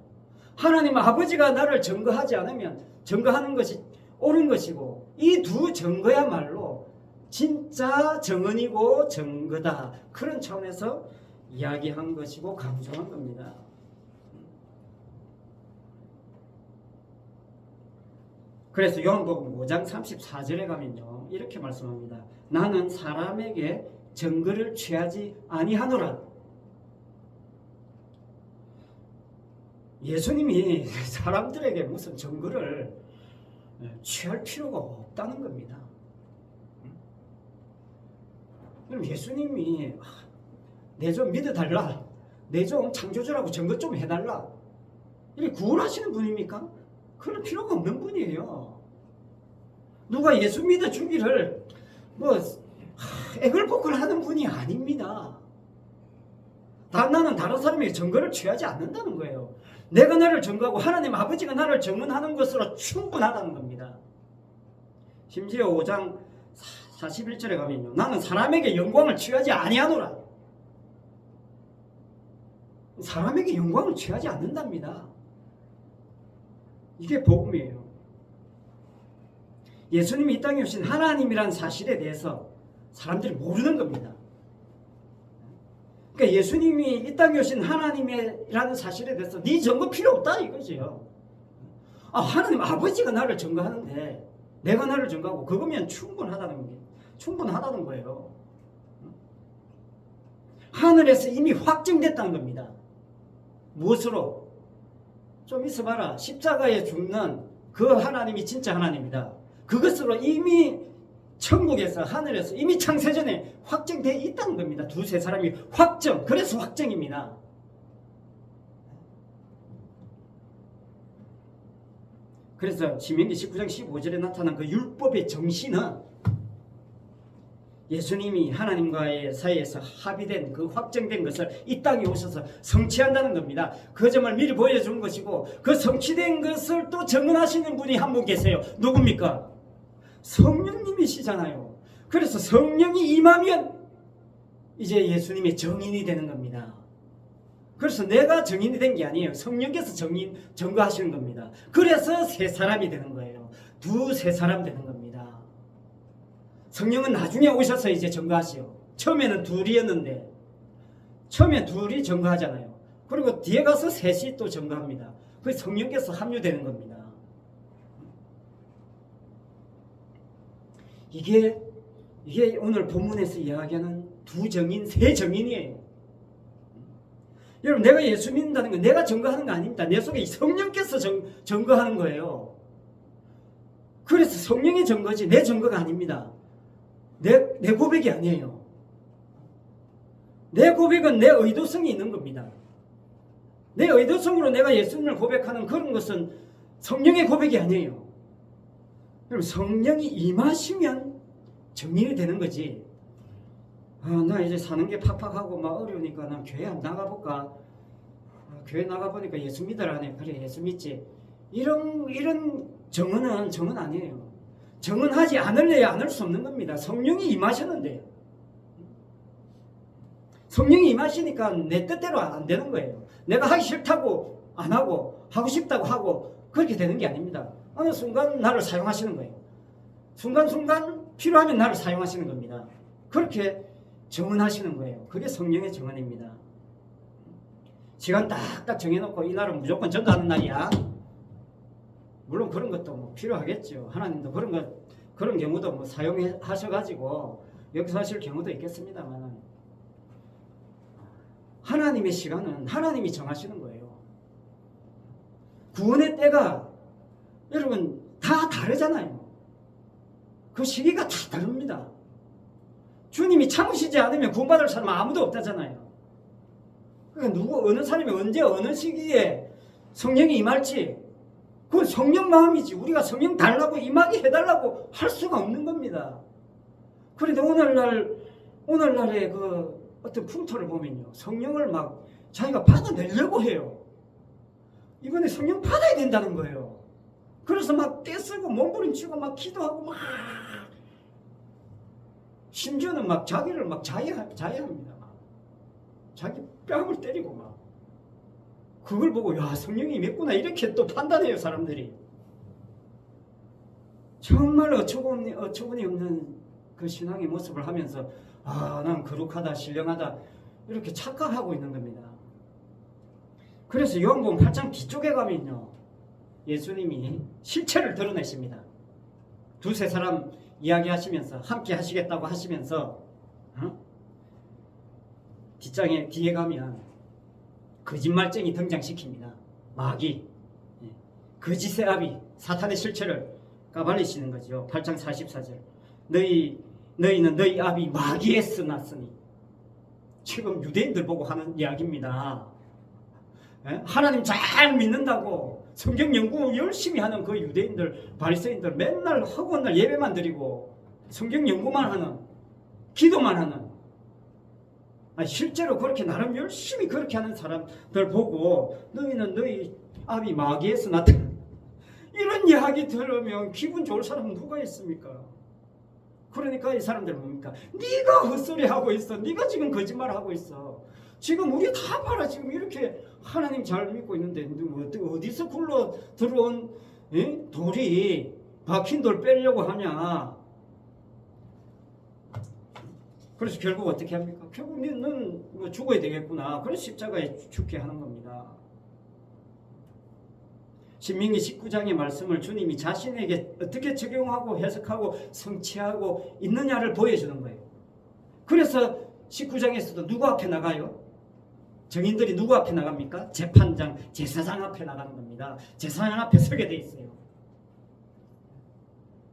하나님 아버지가 나를 증거하지 않으면 증거하는 것이 옳은 것이고, 이 두 증거야말로 진짜 정언이고 증거다, 그런 차원에서 이야기한 것이고 강조한 겁니다. 그래서 요한복음 5장 34절에 가면요, 이렇게 말씀합니다. 나는 사람에게 증거를 취하지 아니하노라. 예수님이 사람들에게 무슨 증거를 취할 필요가 없다는 겁니다. 그럼 예수님이 내 좀 믿어달라, 내 좀 창조주라고 증거 좀 해달라, 이렇게 구원하시는 분입니까? 그럴 필요가 없는 분이에요. 누가 예수 믿어주기를 애걸복걸 하는 분이 아닙니다. 나는 다른 사람에게 증거를 취하지 않는다는 거예요. 내가 나를 증거하고 하나님 아버지가 나를 증언하는 것으로 충분하다는 겁니다. 심지어 5장 41절에 가면요, 나는 사람에게 영광을 취하지 아니하노라. 사람에게 영광을 취하지 않는답니다. 이게 복음이에요. 예수님이 이 땅에 오신 하나님이라는 사실에 대해서 사람들이 모르는 겁니다. 그러니까 예수님이 이 땅에 오신 하나님이라는 사실에 대해서 네 증거 필요 없다, 이거지요. 하나님 아버지가 나를 증거하는데 내가 나를 증거하고 그거면 충분하다는 거예요. 하늘에서 이미 확정됐다는 겁니다. 무엇으로? 좀 있어봐라. 십자가에 죽는 그 하나님이 진짜 하나님이다. 그것으로 이미 천국에서 하늘에서 이미 창세전에 확정되어 있다는 겁니다. 두세 사람이 확정. 그래서 확정입니다. 그래서 신명기 19장 15절에 나타난 그 율법의 정신은 예수님이 하나님과의 사이에서 합의된 그 확정된 것을 이 땅에 오셔서 성취한다는 겁니다. 그 점을 미리 보여준 것이고 그 성취된 것을 또 증언하시는 분이 한 분 계세요. 누굽니까? 성령님이시잖아요. 그래서 성령이 임하면 이제 예수님의 정인이 되는 겁니다. 그래서 내가 정인이 된 게 아니에요. 성령께서 증거하시는 겁니다. 그래서 세 사람이 되는 거예요. 두세 사람 되는 겁니다. 성령은 나중에 오셔서 이제 증거하시오. 처음에는 둘이었는데 처음에 둘이 증거하잖아요. 그리고 뒤에 가서 셋이 또 증거합니다. 그 성령께서 합류되는 겁니다. 이게 오늘 본문에서 이야기하는 두 정인, 세 정인이에요. 여러분, 내가 예수 믿는다는 건 내가 증거하는 거 아닙니다. 내 속에 성령께서 증거하는 거예요. 그래서 성령의 증거지 내 증거가 아닙니다. 내 고백이 아니에요. 내 고백은 내 의도성이 있는 겁니다. 내 의도성으로 내가 예수님을 고백하는 그런 것은 성령의 고백이 아니에요. 여러분, 성령이 임하시면 정인이 되는 거지. 나 이제 사는 게 팍팍하고 막 어려우니까 난 교회 안 나가볼까? 교회 나가보니까 예수 믿으라네. 그래, 예수 믿지. 이런 정은 아니에요. 정은하지 않을래야 않을 수 없는 겁니다. 성령이 임하셨는데 성령이 임하시니까 내 뜻대로 안 되는 거예요. 내가 하기 싫다고 안 하고 하고 싶다고 하고 그렇게 되는 게 아닙니다. 어느 순간 나를 사용하시는 거예요. 순간순간 필요하면 나를 사용하시는 겁니다. 그렇게 정언하시는 거예요. 그게 성령의 정언입니다. 시간 딱딱 정해놓고 이 날은 무조건 전도하는 날이야. 물론 그런 것도 뭐 필요하겠죠. 하나님도 그런 경우도 뭐 사용하셔가지고 역사하실 경우도 있겠습니다만 하나님의 시간은 하나님이 정하시는 거예요. 구원의 때가 여러분 다 다르잖아요. 그 시기가 다 다릅니다. 주님이 참으시지 않으면 구원받을 사람은 아무도 없다잖아요. 그러니까 어느 사람이 언제 어느 시기에 성령이 임할지 그건 성령 마음이지 우리가 성령 달라고 임하게 해달라고 할 수가 없는 겁니다. 그런데 오늘날의 그 어떤 풍토를 보면요, 성령을 막 자기가 받아내려고 해요. 이번에 성령 받아야 된다는 거예요. 그래서 막 떼쓰고 몸부림치고 막 기도하고 막 심지어는 막 자기를 막 자해합니다. 자기 뺨을 때리고 막 그걸 보고 야 성령이 임했구나 이렇게 또 판단해요 사람들이. 정말 어처구니 없는 그 신앙의 모습을 하면서 난 거룩하다 신령하다 이렇게 착각하고 있는 겁니다. 그래서 요한복음 8장 뒤쪽에 가면요 예수님이 실체를 드러내십니다. 두세 사람 이야기하시면서 함께 하시겠다고 하시면서 뒷장에 뒤에 가면 거짓말쟁이 등장시킵니다. 마귀, 거짓의 아비, 사탄의 실체를 까발리시는 거죠. 8장 44절. 너희는 너희 아비 마귀에서 났으니. 지금 유대인들 보고 하는 이야기입니다. 하나님 잘 믿는다고 성경 연구 열심히 하는 그 유대인들, 바리새인들 맨날 허구한 날 예배만 드리고 성경 연구만 하는, 기도만 하는 실제로 그렇게 나름 열심히 그렇게 하는 사람들 보고 너희는 너희 아비 마귀에서 나타나 이런 이야기 들으면 기분 좋을 사람은 누가 있습니까? 그러니까 이 사람들 뭡니까? 네가 헛소리 하고 있어. 네가 지금 거짓말 하고 있어. 지금 우리 다 봐라. 지금 이렇게 하나님 잘 믿고 있는데 어디서 굴러 들어온 돌이 박힌 돌 빼려고 하냐? 그래서 결국 어떻게 합니까? 결국 너는 뭐 죽어야 되겠구나. 그래서 십자가에 죽게 하는 겁니다. 신명기 19장의 말씀을 주님이 자신에게 어떻게 적용하고 해석하고 성취하고 있느냐를 보여주는 거예요. 그래서 19장에서도 누구 앞에 나가요? 증인들이 누구 앞에 나갑니까? 재판장, 제사장 앞에 나가는 겁니다. 제사장 앞에 서게 돼 있어요.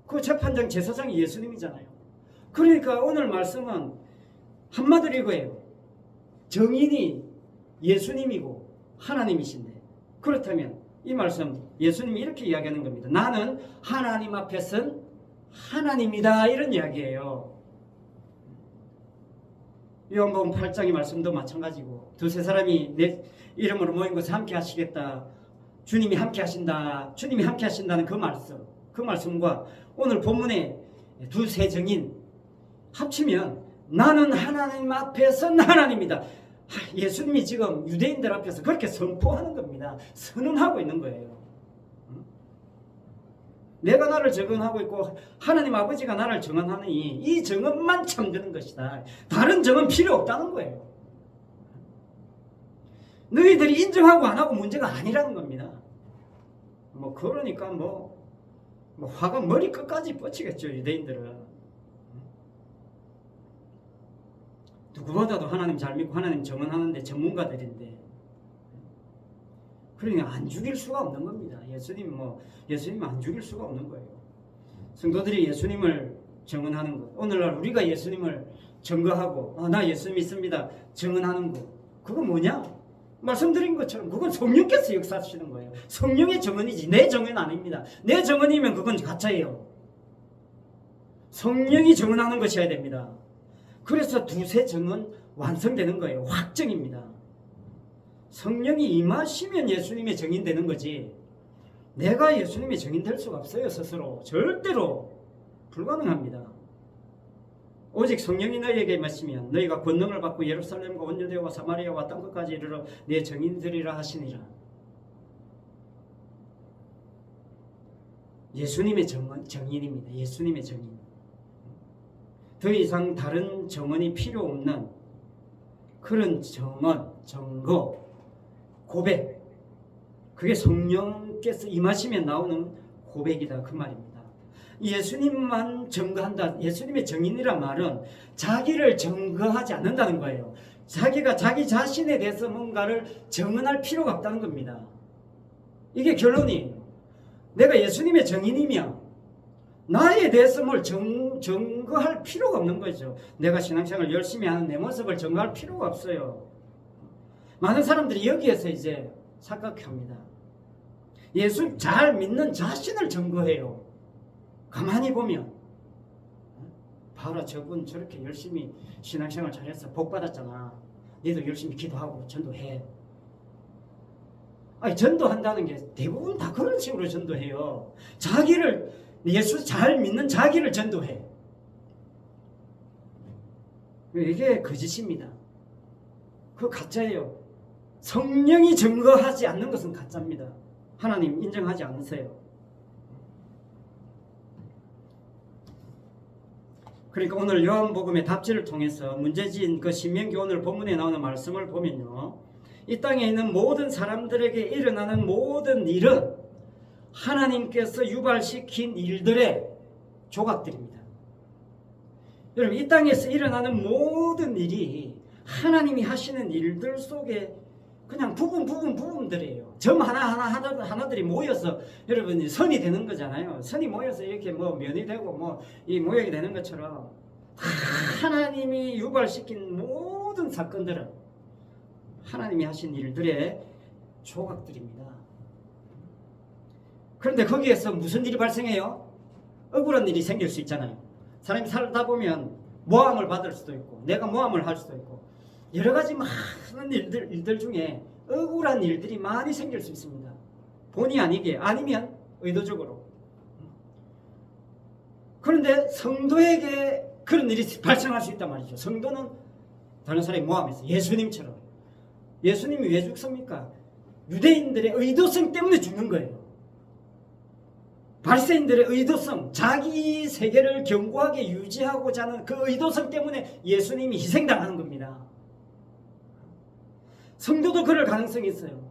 그 재판장, 제사장이 예수님이잖아요. 그러니까 오늘 말씀은 한마디로 이거예요. 증인이 예수님이고 하나님이신데, 그렇다면 이 말씀 예수님이 이렇게 이야기하는 겁니다. 나는 하나님 앞에 선 하나님이다, 이런 이야기예요. 요한복음 8장의 말씀도 마찬가지고, 두세 사람이 내 이름으로 모인 것을 함께 하시겠다, 주님이 함께 하신다, 주님이 함께 하신다는 그 말씀과 오늘 본문의 두세 증인 합치면 나는 하나님 앞에 선 하나님이다. 예수님이 지금 유대인들 앞에서 그렇게 선포하는 겁니다. 선언하고 있는 거예요. 내가 나를 증언하고 있고 하나님 아버지가 나를 증언하니 이 증언만 참되는 것이다. 다른 증언 필요 없다는 거예요. 너희들이 인정하고 안 하고 문제가 아니라는 겁니다. 그러니까 화가 머리 끝까지 뻗치겠죠, 유대인들은. 누구보다도 하나님 잘 믿고 하나님 증언하는데 전문가들인데, 그러니까 안 죽일 수가 없는 겁니다. 예수님 안 죽일 수가 없는 거예요. 성도들이 예수님을 증언하는 것, 오늘날 우리가 예수님을 증거하고 나 예수님 믿습니다 증언하는 것, 그건 뭐냐? 말씀드린 것처럼 그건 성령께서 역사하시는 거예요. 성령의 증언이지 내 증언 아닙니다. 내 증언이면 그건 가짜예요. 성령이 증언하는 것이어야 됩니다. 그래서 두세 증언 완성되는 거예요. 확정입니다. 성령이 임하시면 예수님의 증인 되는 거지, 내가 예수님의 증인 될 수가 없어요. 스스로 절대로 불가능합니다. 오직 성령이 너희에게 임하시면 너희가 권능을 받고 예루살렘과 온 유대와 사마리아와 땅끝까지 이르러 내 증인들이라 하시니라. 예수님의 증인입니다. 예수님의 증인. 더 이상 다른 증언이 필요 없는 그런 증언, 증거, 고백, 그게 성령께서 임하시면 나오는 고백이다, 그 말입니다. 예수님만 증거한다, 예수님의 증인이란 말은 자기를 증거하지 않는다는 거예요. 자기가 자기 자신에 대해서 뭔가를 증언할 필요가 없다는 겁니다. 이게 결론이에요. 내가 예수님의 증인이면 나에 대해서 뭘 증거할 필요가 없는 거죠. 내가 신앙생활 열심히 하는 내 모습을 증거할 필요가 없어요. 많은 사람들이 여기에서 이제 착각합니다. 예수 잘 믿는 자신을 증거해요. 가만히 보면 봐라, 저분 저렇게 열심히 신앙생활 잘해서 복 받았잖아. 너도 열심히 기도하고 전도해. 아니, 전도한다는 게 대부분 다 그런 식으로 전도해요. 자기를, 예수 잘 믿는 자기를 전도해. 이게 거짓입니다. 그거 가짜예요. 성령이 증거하지 않는 것은 가짜입니다. 하나님 인정하지 않으세요. 그러니까 오늘 요한복음의 답지를 통해서 문제지인 그 신명기 오늘 본문에 나오는 말씀을 보면요, 이 땅에 있는 모든 사람들에게 일어나는 모든 일은 하나님께서 유발시킨 일들의 조각들입니다. 여러분, 이 땅에서 일어나는 모든 일이 하나님이 하시는 일들 속에 그냥 부분들이에요. 점 하나들이 모여서 여러분 선이 되는 거잖아요. 선이 모여서 이렇게 면이 되고 이 모양이 되는 것처럼 하나님이 유발시킨 모든 사건들은 하나님이 하신 일들의 조각들입니다. 그런데 거기에서 무슨 일이 발생해요? 억울한 일이 생길 수 있잖아요. 사람이 살다 보면 모함을 받을 수도 있고 내가 모함을 할 수도 있고 여러 가지 많은 일들 중에 억울한 일들이 많이 생길 수 있습니다. 본의 아니게, 아니면 의도적으로. 그런데 성도에게 그런 일이 발생할 수 있단 말이죠. 성도는 다른 사람이 모함해서 예수님처럼. 예수님이 왜 죽습니까? 유대인들의 의도성 때문에 죽는 거예요. 바리새인들의 의도성, 자기 세계를 견고하게 유지하고자 하는 그 의도성 때문에 예수님이 희생당하는 겁니다. 성도도 그럴 가능성이 있어요.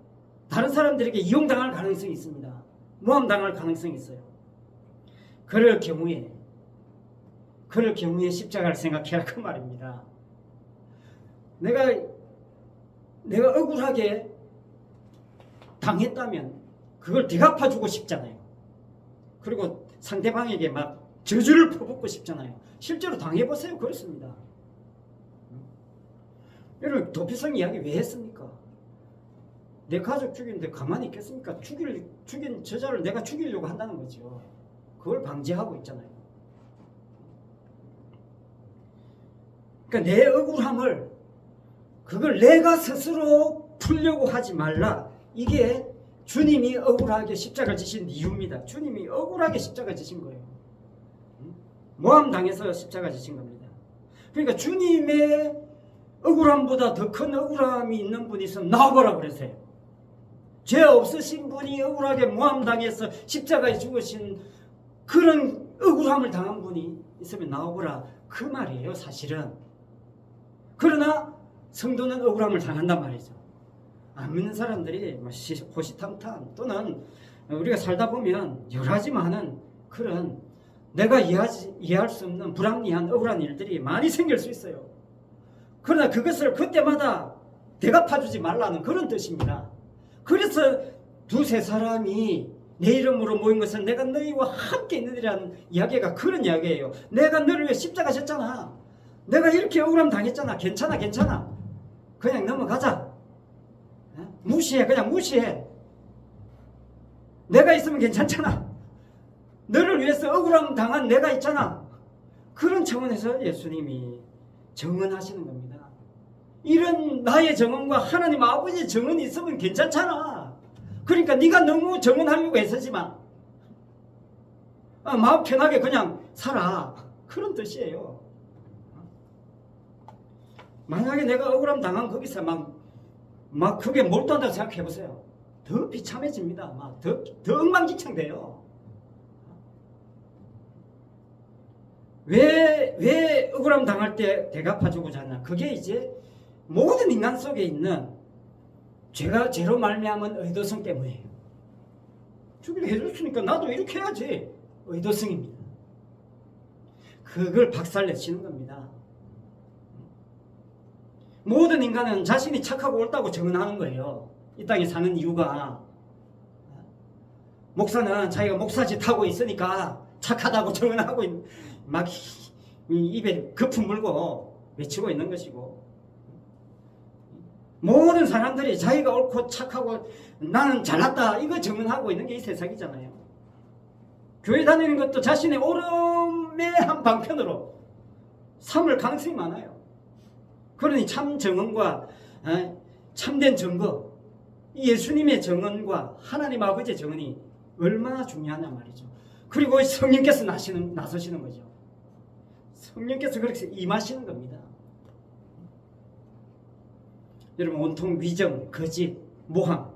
다른 사람들에게 이용당할 가능성이 있습니다. 모함당할 가능성이 있어요. 그럴 경우에 십자가를 생각해라, 그 말입니다. 내가 내가 억울하게 당했다면 그걸 되갚아주고 싶잖아요. 그리고 상대방에게 막 저주를 퍼붓고 싶잖아요. 실제로 당해보세요. 그렇습니다. 여러분 도피성 이야기 왜 했습니까? 내 가족 죽이는데 가만히 있겠습니까? 죽인 저자를 내가 죽이려고 한다는 거죠. 그걸 방지하고 있잖아요. 그러니까 내 억울함을 그걸 내가 스스로 풀려고 하지 말라. 이게 주님이 억울하게 십자가를 지신 이유입니다. 주님이 억울하게 십자가 지신 거예요. 모함 당해서 십자가 지신 겁니다. 그러니까 주님의 억울함보다 더 큰 억울함이 있는 분이 있으면 나와보라 그러세요. 죄 없으신 분이 억울하게 모함 당해서 십자가에 죽으신 그런 억울함을 당한 분이 있으면 나와보라 그 말이에요. 사실은. 그러나 성도는 억울함을 당한단 말이죠. 안 믿는 사람들이 호시탐탐 또는 우리가 살다 보면 여러 가지 많은 그런 내가 이해할 수 없는 불합리한 억울한 일들이 많이 생길 수 있어요. 그러나 그것을 그때마다 대갚아주지 말라는 그런 뜻입니다. 그래서 두세 사람이 내 이름으로 모인 것은 내가 너희와 함께 있느니라는 이야기가 그런 이야기예요. 내가 너를 위해 십자가 졌잖아. 내가 이렇게 억울함 당했잖아. 괜찮아. 그냥 넘어가자. 무시해. 그냥 무시해. 내가 있으면 괜찮잖아. 너를 위해서 억울함 당한 내가 있잖아. 그런 차원에서 예수님이 정언하시는 겁니다. 이런 나의 정언과 하나님 아버지의 정언이 있으면 괜찮잖아. 그러니까 네가 너무 정언하려고 애쓰지 마. 마음 편하게 그냥 살아. 그런 뜻이에요. 만약에 내가 억울함 당한 거기서 막 그게 몰두한다고 생각해보세요. 더 비참해집니다. 더 엉망진창 돼요. 왜 억울함 당할 때 대갚아주고자 하냐? 그게 이제 모든 인간 속에 있는 죄로 말미암은 의도성 때문이에요. 주기를 해줬으니까 나도 이렇게 해야지. 의도성입니다. 그걸 박살내시는 겁니다. 모든 인간은 자신이 착하고 옳다고 정언하는 거예요. 이 땅에 사는 이유가 목사는 자기가 목사짓 하고 있으니까 착하다고 정언하고 막 입에 거품 물고 외치고 있는 것이고, 모든 사람들이 자기가 옳고 착하고 나는 잘났다 이거 정언하고 있는 게 이 세상이잖아요. 교회 다니는 것도 자신의 옳음의 한 방편으로 삼을 가능성이 많아요. 그러니 참 정언과 참된 증거, 예수님의 정언과 하나님 아버지의 정언이 얼마나 중요하냐 말이죠. 그리고 성령께서 나서시는 거죠. 성령께서 그렇게 임하시는 겁니다. 여러분, 온통 위정, 거짓, 모함,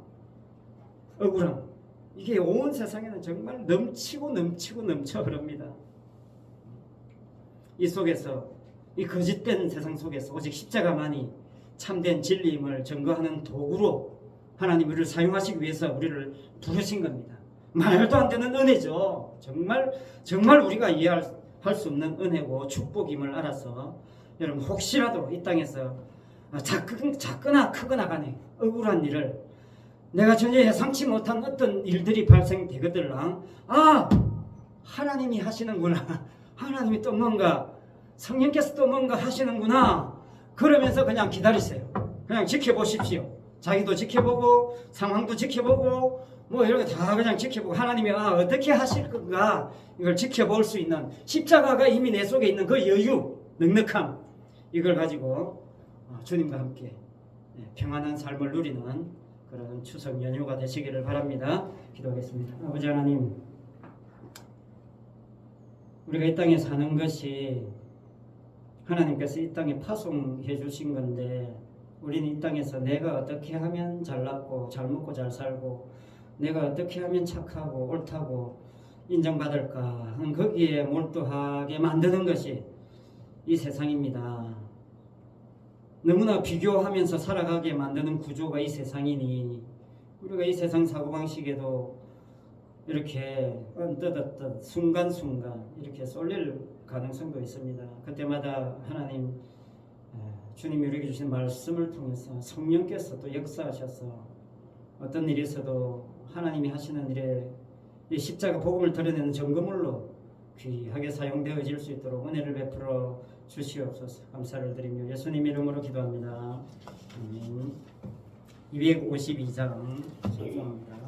억울함, 이게 온 세상에는 정말 넘쳐 흐릅니다. 이 속에서, 이 거짓된 세상 속에서 오직 십자가만이 참된 진리임을 증거하는 도구로 하나님 우리를 사용하시기 위해서 우리를 부르신 겁니다. 말도 안 되는 은혜죠. 정말 우리가 이해할 수 없는 은혜고 축복임을 알아서 여러분, 혹시라도 이 땅에서 작거나 크거나 간에 억울한 일을 내가 전혀 예상치 못한 어떤 일들이 발생되거들랑 하나님이 하시는구나, 하나님이 또 뭔가 성령께서 또 뭔가 하시는구나, 그러면서 그냥 기다리세요. 그냥 지켜보십시오. 자기도 지켜보고 상황도 지켜보고 뭐 이런 거 다 그냥 지켜보고 하나님이 어떻게 하실 건가 이걸 지켜볼 수 있는, 십자가가 이미 내 속에 있는 그 여유, 넉넉함, 이걸 가지고 주님과 함께 평안한 삶을 누리는 그런 추석 연휴가 되시기를 바랍니다. 기도하겠습니다. 아버지 하나님, 우리가 이 땅에 사는 것이 하나님께서 이 땅에 파송해 주신 건데, 우리는 이 땅에서 내가 어떻게 하면 잘났고 잘 먹고 잘 살고 내가 어떻게 하면 착하고 옳다고 인정받을까 하는 거기에 몰두하게 만드는 것이 이 세상입니다. 너무나 비교하면서 살아가게 만드는 구조가 이 세상이니, 우리가 이 세상 사고방식에도 이렇게 언뜻 순간순간 이렇게 쏠릴 가능성도 있습니다. 그때마다 하나님 주님이 우리에게 주신 말씀을 통해서 성령께서 또 역사하셔서 어떤 일이 있어도 하나님이 하시는 일에 이 십자가 복음을 드러내는 점검물로 귀하게 사용되어질 수 있도록 은혜를 베풀어 주시옵소서. 감사를 드리며 예수님 이름으로 기도합니다. 아멘. 252장 작성합니다.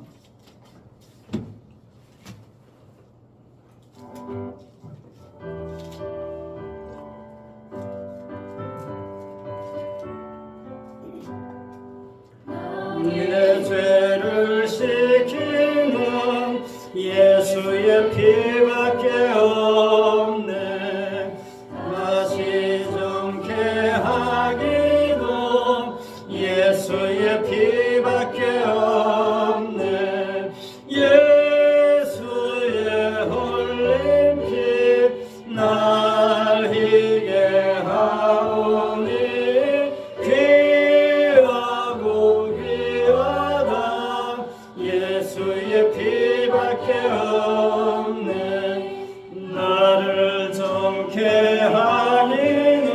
내 죄를 씻기는 예수의 피밖에 없네. 맛이 정케 하기도 예수의 피밖에 없네. 예수의 흘린 피 날 희게 하오니 귀하고 귀하다 예수의 피밖에 없네. 나를 정케 하기는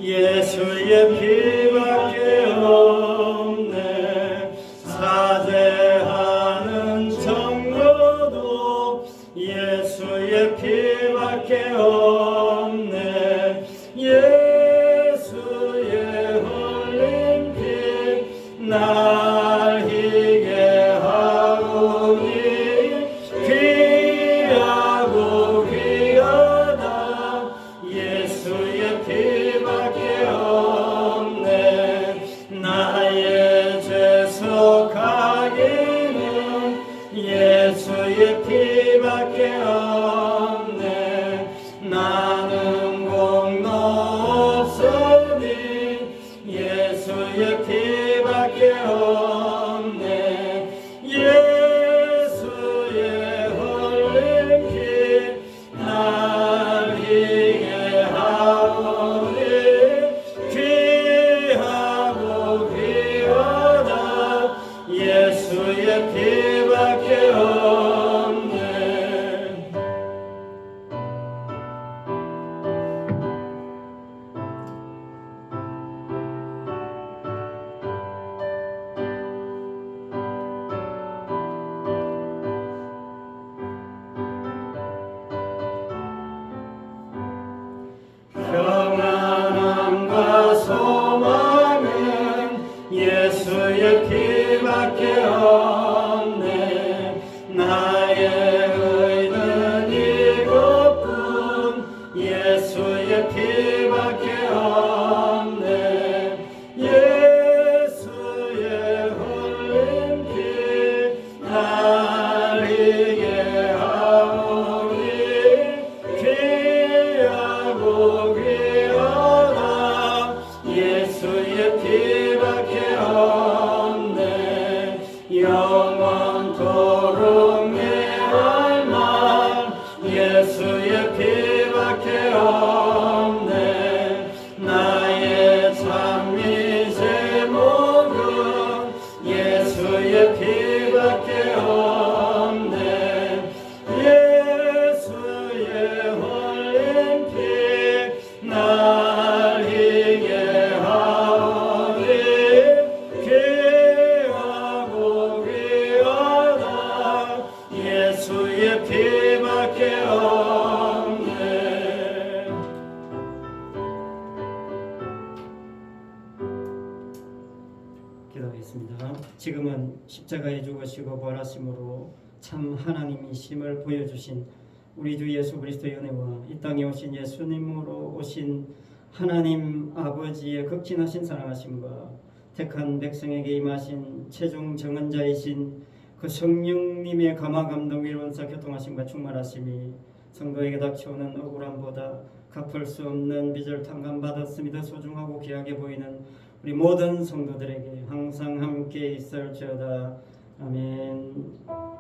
예수의 피밖에 없네. 사죄하는 정도도 예수의 피밖에 없네. 예수의 흘린 피 날 희게 하오니 귀하고 귀하다 예수의 피밖에 없네. 나의 죄 속하기는 예수의 피밖에 없네. 나는 공로 없으니 예수의 피밖에 없네. 예수의 흘린 피 날 희게 하오니 귀하고 귀하다 예수의 피밖에 없네. 평안함과 소망은 예수의 피밖에 없네. 나의 의는 이것뿐 예수의 피밖에 없네. 예수의 흘린 피 날 희게 하오니 귀하고 귀하다 예수의 피밖에 없네. 영원토록 매할 말 예수의 피밖에 없네. 나의 찬미 제목은 예수의 피밖에 없네. 예수의 흘린 피 날 희게 하오니 귀하고 귀하다 예수의 피밖에 없네. 기도하겠습니다. 지금은 십자가에 죽으시고 부활하심으로 참 하나님이심을 보여주신 우리 주 예수 그리스도의 은혜와 이 땅에 오신 예수님으로 오신 하나님 아버지의 극진하신 사랑하심과 택한 백성에게 임하신 최종 정언자이신 그 성령님의 감화 감동 위로원사 교통하심과 충만하심이 성도에게 닥쳐오는 억울함보다 갚을 수 없는 빚을 탕감받았음이 더 소중하고 귀하게 보이는 우리 모든 성도들에게 항상 함께 있을지어다. 아멘.